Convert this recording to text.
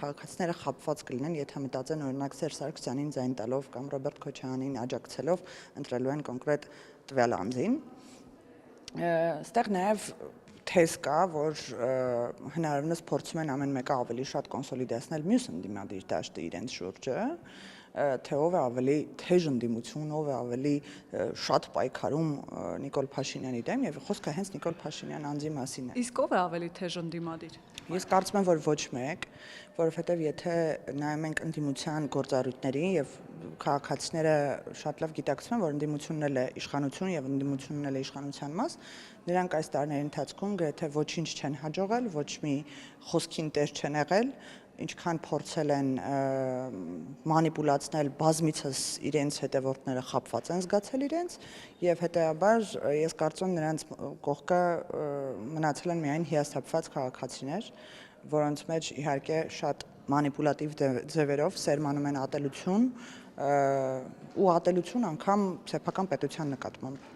քաղաքացիները խաբված կլինեն, եթե մտածեն օրինակ Սերժ Սարգսյանին ձայն տալով կամ Ռոբերտ Քոչարյանին աջակցելով ընտրելու են կոնկրետ տվյալ անձին։ Այստեղ նաև թեզ կա, որ հնարավորինս փորձում են ամեն մեկը ավելի շատ կոնսոլիդացնել մյուս ընդդիմադիր դաշտը իրենց շուրջը, թե ով է ավելի թեժ ընդդիմություն, ով է ավելի շատ պայքարում Նիկոլ Փաշինյանի դեմ, եւ խոսքը հենց Նիկոլ Փաշինյան անձի մասին է։ Իսկ ով է ավելի թեժ ընդդիմադիր։ Ես կարծում եմ, որ ոչ մեկ, որովհետև եթե նայում ենք ընդդիմության գործառույթներին եւ քաղաքացիները շատ լավ գիտակցում են, որ ընդդիմությունն էլ է իշխանություն եւ ընդդիմությունն էլ է իշխանության մաս, նրանք այս տարիների ընթացքում գրեթե ոչինչ չեն հաջողել, ոչ մի խոսքին տեր չեն եղել, ինչքան փորձել են մանիպուլացնել բազմիցս իրենց հետևորդները խաբված են զգացել իրենց եւ հետեւաբար ես կարծում եմ նրանց կողքը մնացել են միայն հիասթափված քաղաքացիներ, որոնց մեջ իհարկե շատ մանիպուլատիվ ձևերով սերմանում են ատելություն ու ատելություն անգամ սեփական պետության նկատմամբ։